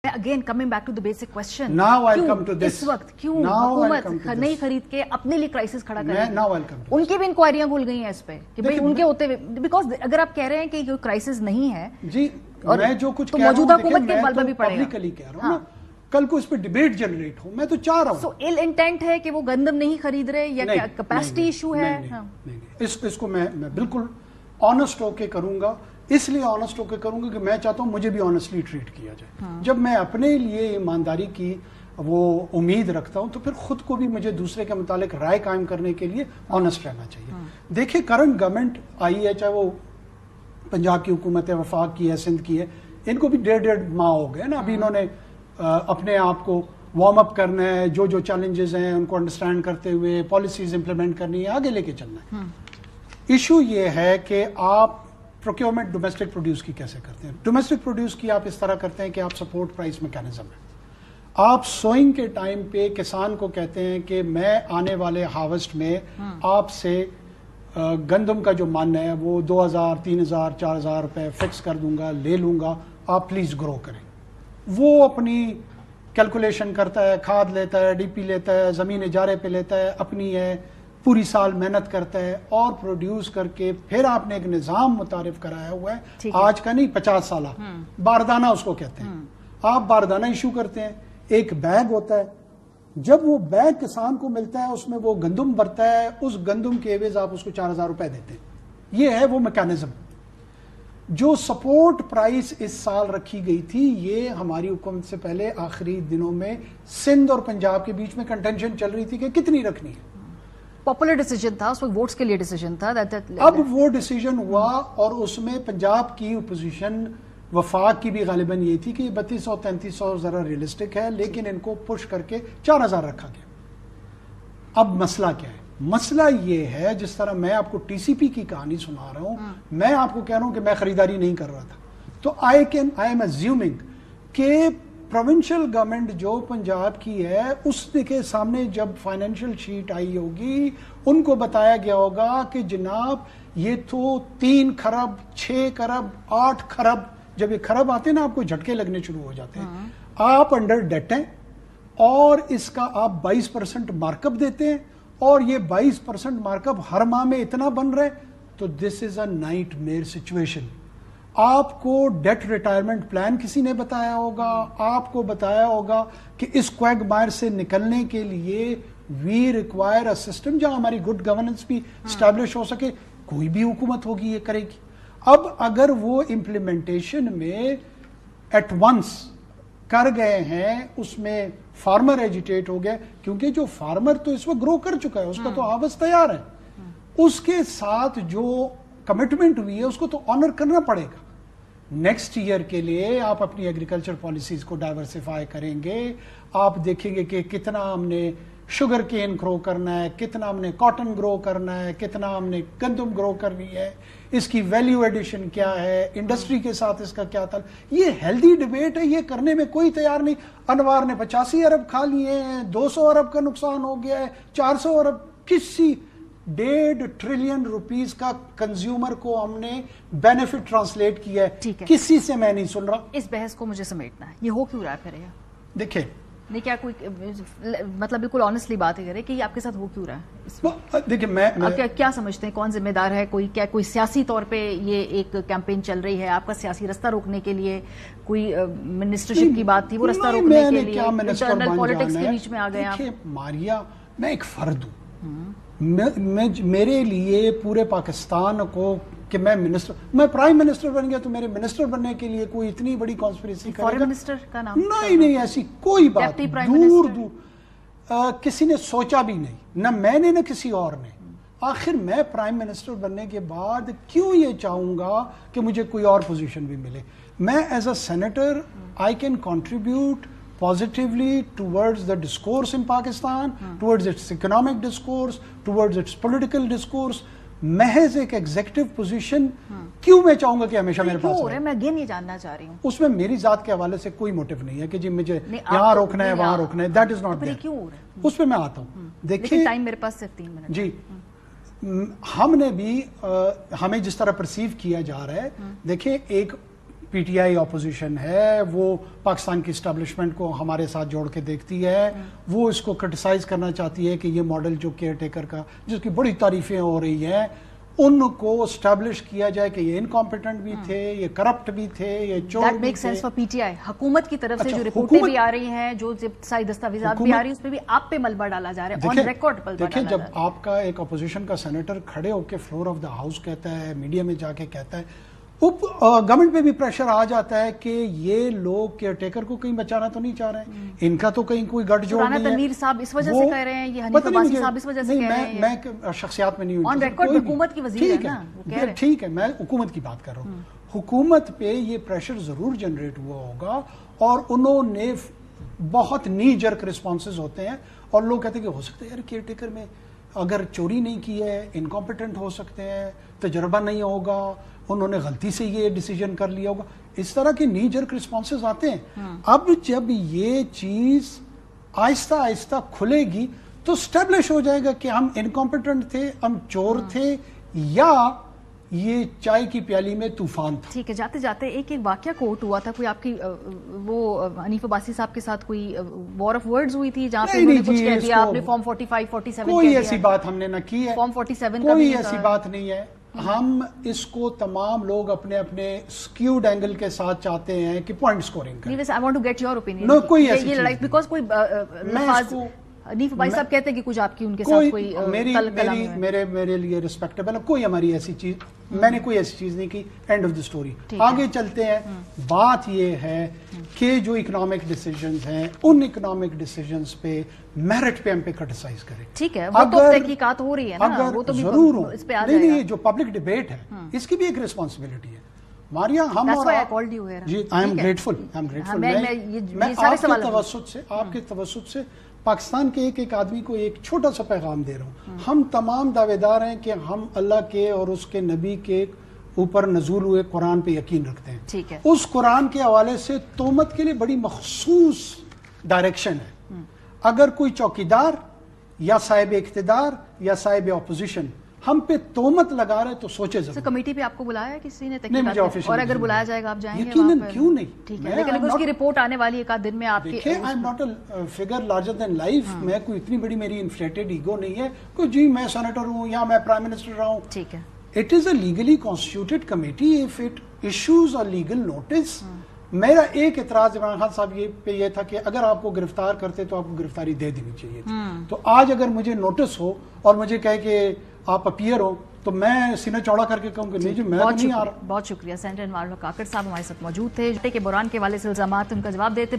Again coming back to the basic question. Now I'll come to this. इस वक्त क्यों हुकूमत नहीं खरीद के अपने लिए क्राइसिस खड़ा करेगी? Now I'll come to उनकी भी इंक्वायरियां भूल गई हैं इस पे कि भाई उनके होते हुए, बिकॉज अगर आप कह रहे हैं कि कोई क्राइसिस नहीं है जी, और मैं जो कुछ तो मौजूदा हुकूमत के बल पर भी पड़ेगा। पब्लिकली कह रहा हूं ना, कल को इस पे डिबेट जनरेट हो, मैं तो चाह रहा हूं। सो इल इंटेंट है कि वो गंदम नहीं खरीद रहे या क्या कैपेसिटी इशू है? इसको मैं बिल्कुल ऑनेस्ट होके करूंगा, इसलिए ऑनेस्ट होकर करूंगा कि मैं चाहता हूं मुझे भी ऑनेस्टली ट्रीट किया जाए। जब मैं अपने लिए ईमानदारी की वो उम्मीद रखता हूं तो फिर खुद को भी मुझे दूसरे के मुतालिक राय कायम करने के लिए ऑनेस्ट रहना चाहिए। देखिए, करंट गवर्नमेंट आई है, चाहे वो पंजाब की हुकूमत है, वफाक की है, सिंध की है, इनको भी डेढ़ माह हो गए ना। अभी इन्होंने अपने आप को वार्म अप करना है, जो जो चैलेंजेस हैं उनको अंडरस्टैंड करते हुए पॉलिसीज इंप्लीमेंट करनी है, आगे लेके चलना है। इशू ये है कि आप प्रोक्योरमेंट डोमेस्टिक प्रोड्यूस की कैसे करते हैं? डोमेस्टिक प्रोड्यूस की आप इस तरह करते हैं कि आप सपोर्ट प्राइस मैकेनिज्म है। आप सोइंग के टाइम पे किसान को कहते हैं कि मैं आने वाले हार्वेस्ट में आपसे गंदम का जो मन है वो 2000, 3000, 4000 रुपए फिक्स कर दूंगा, ले लूंगा, आप प्लीज ग्रो करें। वो अपनी कैलकुलेशन करता है, खाद लेता है, डीपी लेता है, जमीन इजारे पे लेता है, अपनी है, पूरी साल मेहनत करता है और प्रोड्यूस करके फिर आपने एक निजाम मुतारिफ कराया हुआ है, आज का नहीं 50 साला, बारदाना उसको कहते हैं। आप बारदाना इशू करते हैं, एक बैग होता है, जब वो बैग किसान को मिलता है उसमें वो गंदम भरता है, उस गंदम के एवज आप उसको 4000 रुपए देते हैं। ये है वो मैकेनिज्म। जो सपोर्ट प्राइस इस साल रखी गई थी, ये हमारी हुकूमत से पहले आखिरी दिनों में सिंध और पंजाब के बीच में कंटेंशन चल रही थी कि कितनी रखनी है। पॉपुलर डिसीजन था, उस वक्त वोट्स के लिए डिसीजन था। अब वो डिसीजन हुआ और उसमें पंजाब की अपोजिशन वफाक की भी गालिबन ये थी कि 3200-3300 जरा रियलिस्टिक है, लेकिन इनको पुश करके 4000 रखा गया। अब मसला क्या है? मसला ये है, जिस तरह मैं आपको टीसीपी की कहानी सुना रहा हूं, मैं आपको कह रहा हूं कि मैं खरीदारी नहीं कर रहा था, तो आई एम अज्यूमिंग कि प्रोविंशियल गवर्नमेंट जो पंजाब की है उसके सामने जब फाइनेंशियल शीट आई होगी, उनको बताया गया होगा कि जनाब ये तो 3 खरब, 6 खरब, 8 खरब, जब ये खरब आते हैं ना आपको झटके लगने शुरू हो जाते हैं, आप अंडर डेट हैं और इसका आप 22% मार्कअप देते हैं और ये 22% मार्कअप हर माह में इतना बन रहा है, तो this is a nightmare situation. आपको डेट रिटायरमेंट प्लान किसी ने बताया होगा, आपको बताया होगा कि इस क्वैगमायर से निकलने के लिए वी रिक्वायर अ सिस्टम जहां हमारी गुड गवर्नेंस भी स्टैब्लिश हो सके। कोई भी हुकूमत होगी ये करेगी। अब अगर वो इम्प्लीमेंटेशन में एट वंस कर गए हैं, उसमें फार्मर एजिटेट हो गया, क्योंकि जो फार्मर तो इस वक्त ग्रो कर चुका है, उसका तो हार्वेस्ट तैयार है, उसके साथ जो कमिटमेंट हुई है उसको तो ऑनर करना पड़ेगा। नेक्स्ट ईयर के लिए आप अपनी एग्रीकल्चर पॉलिसीज को डाइवर्सिफाई करेंगे, आप देखेंगे कि कितना हमने शुगर केन ग्रो करना है, कितना हमने कॉटन ग्रो करना है, कितना हमने गंदम ग्रो करनी है, इसकी वैल्यू एडिशन क्या है, इंडस्ट्री के साथ इसका क्या था। ये हेल्दी डिबेट है, ये करने में कोई तैयार नहीं। अनवार ने 85 अरब खा लिए हैं, 200 अरब का नुकसान हो गया है, 400 अरब, किसी 1.5 ट्रिलियन रुपीस का कंज्यूमर को हमने बेनिफिट ट्रांसलेट किया है, किसी से मैं नहीं सुन रहा। इस बहस को मुझे समेटना है, ये हो क्यों रहा है फिर? देखिए, नहीं क्या कोई मतलब बिल्कुल ऑनेस्टली बात करे कि आपके साथ हो क्यों रहा है? देखिए, मैं क्या समझते हैं, कौन जिम्मेदार है? कोई सियासी तौर पे ये एक कैंपेन चल रही है, आपका सियासी रास्ता रोकने के लिए कोई मिनिस्टरशिप की बात थी, वो रास्ता रोकने के लिए इंटरनल पॉलिटिक्स के बीच में आ गए आप? मारिया, मैं एक फर्द हूँ, मेरे लिए पूरे पाकिस्तान को कि मैं प्राइम मिनिस्टर बन गया तो मेरे मिनिस्टर बनने के लिए कोई इतनी बड़ी कॉन्स्पिरेसी करेगा? फॉरेन मिनिस्टर का नाम नहीं, ऐसी कोई बात दूर किसी ने सोचा भी नहीं, ना मैंने ना किसी और ने। आखिर मैं प्राइम मिनिस्टर बनने के बाद क्यों ये चाहूंगा कि मुझे कोई और पोजीशन भी मिले? मैं as a senator I can contribute positively towards the discourse in Pakistan, towards its economic discourse, towards its political discourse. महज एक एग्जीक्यूटिव पोजीशन क्यों मैं चाहूंगा कि हमेशा मेरे पास रहे? मैं अगेन ये जानना चाह रही हूँ। उसमें मेरी जात के हवाले से कोई मोटिव नहीं है कि जी मुझे यहाँ रोकना है, वहां रोकना है, दैट इज नॉट देयर। क्यों हो रहा है? उस पर मैं आता हूँ। देखिए, टाइम मेरे पास सिर्फ 3 मिनट जी। हमने भी हमें जिस तरह परसीव किया जा रहा है, देखिए, एक پی ٹی آئی اپوزیشن ہے، وہ پاکستان کی اسٹیبلشمنٹ کو ہمارے ساتھ جوڑ کے دیکھتی ہے، وہ اس کو کرٹیسائز کرنا چاہتی ہے کہ یہ ماڈل جو کیئر ٹیکر کا جس کی بڑی تعریفیں ہو رہی ہیں ان کو اسٹیبلش کیا جائے کہ یہ انکمپیٹنٹ بھی تھے، یہ کرپٹ بھی تھے، یہ چور بھی تھے۔ فار پی ٹی آئی حکومت کی طرف سے جو رپورٹیں بھی آ رہی ہیں، جو ابتدائی دستاویزات بھی آ رہی ہیں، اس پہ بھی آپ پہ ملبہ ڈالا جا رہا ہے، آن ریکارڈ ملبہ ڈالا جا رہا ہے۔ دیکھیں جب آپ کا ایک اپوزیشن کا سینیٹر کھڑے ہو کے فلور آف دا ہاؤس کہتا ہے، میڈیا میں جا کے کہتا ہے، گورنمنٹ پہ بھی پریشر آ جاتا ہے کہ یہ لوگ کیئر ٹیکر کو کہیں بچانا تو نہیں چاہ رہے ہیں، ان کا تو کہیں کوئی گٹ جوڑ نہیں ہے۔ تنویر صاحب اس وجہ سے کہہ رہے ہیں، یہ حنیف عباسی صاحب اس وجہ سے کہہ رہے ہیں، میں شخصیات میں نہیں ہوں، آن ریکارڈ حکومت کی وزیر ہے نا، ٹھیک ہے، میں حکومت کی بات کر رہا ہوں۔ حکومت پہ یہ پریشر ضرور جنریٹ ہوا ہوگا اور انہوں نے بہت نی جرک ریسپانسز ہوتے ہیں اور لوگ کہتے ہیں کہ ہو سکتا ہے یار کیئر ٹیکر میں اگر چوری نہیں کی ہے، انکمپیٹنٹ ہو سکتے ہیں، تجربہ نہیں ہوگا، انہوں نے غلطی سے یہ ڈیسیجن کر لیا ہوگا، اس طرح کے نی جرک ریسپانسز آتے ہیں۔ اب جب یہ چیز آہستہ آہستہ کھلے گی تو اسٹیبلش ہو جائے گا کہ ہم انکمپیٹنٹ تھے، ہم چور تھے، یا یہ چائے کی پیالی میں طوفان تھا۔ ٹھیک ہے، جاتے جاتے ایک واقعہ کوٹ ہوا تھا، کوئی آپ کی وہ حنیف عباسی صاحب کے ساتھ کوئی وار آف ورڈز ہوئی تھی جہاں پہ انہوں نے کچھ کہہ دیا، آپ نے فارم 45 47 کوئی ایسی بات ہم نے نہ کی ہے، فارم 47 کوئی ایسی بات نہیں ہے۔ ہم اس کو تمام لوگ اپنے اپنے سکیوڈ اینگل کے ساتھ چاہتے ہیں کہ پوائنٹ سکورنگ کریں۔ I want to get your opinion. No, کوئی ایسی چیز نہیں، بیکاز کوئی حنیف بھائی صاحب کہتے ہیں کہ کچھ آپ کی ان کے ساتھ کوئی میرے لیے ریسپیکٹیبل ہے، کوئی ہماری ایسی چیز، میں نے کوئی ایسی چیز نہیں کی، اینڈ آف دی اسٹوری۔ آگے چلتے ہیں، بات یہ ہے کہ جو اکنامک ڈیسیجنز ہیں ان اکنامک ڈیسیجنز پہ میرٹ پہ ہم پہ کرٹیسائز کریں۔ ٹھیک ہے، وہ تو تحقیقات ہو رہی ہے نا، وہ تو ضرور ہو، نہیں جو پبلک ڈیبیٹ ہے اس کی بھی ایک ریسپانسبلٹی ہے۔ ماریا ہم جی آئی ایم گریٹفل، میں آپ کے توسط سے پاکستان کے ایک ایک آدمی کو ایک چھوٹا سا پیغام دے رہا ہوں۔ ہم تمام دعوے دار ہیں کہ ہم اللہ کے اور اس کے نبی کے اوپر نزول ہوئے قرآن پہ یقین رکھتے ہیں۔ ٹھیک ہے، اس قرآن کے حوالے سے تہمت کے لیے بڑی مخصوص ڈائریکشن ہے۔ اگر کوئی چوکیدار یا صاحب اقتدار یا صاحب اپوزیشن ہم پہ تہمت لگا رہے تو سوچے ضرور۔ کمیٹی پہ آپ کو بلایا ہے کسی نے تحقیقات؟ اور اگر بلایا جائے گا آپ جائیں گے؟ یقیناً، کیوں نہیں۔ ٹھیک ہے، لیکن اس کی رپورٹ آنے والی ایک آدھ دن میں آپ کی۔ دیکھیں I am not a figure larger then life, میں کوئی اتنی بڑی میری انفلیٹڈ ایگو نہیں ہے کوئی جی میں سینیٹر ہوں یا میں پرائم منسٹر رہا ہوں۔ ٹھیک ہے، it is a legally constituted committee, if it issues a legal notice. میرا ایک اعتراض عمران خان صاحب پہ یہ تھا کہ اگر آپ کو گرفتار کرتے تو آپ کو گرفتاری دے دینی چاہیے تھی۔ تو آج اگر مجھے نوٹس ہو اور مجھے کہے کہ آپ اپیئر ہو تو میں سینہ چوڑا کر کے کہوں کہ نہیں جی میں نہیں آ رہا۔ بہت شکریہ۔ سینیٹر انوار الحق کاکڑ صاحب ہمارے ساتھ موجود تھے، کہ بحران کے حوالے سے الزامات ان کا جواب دیتے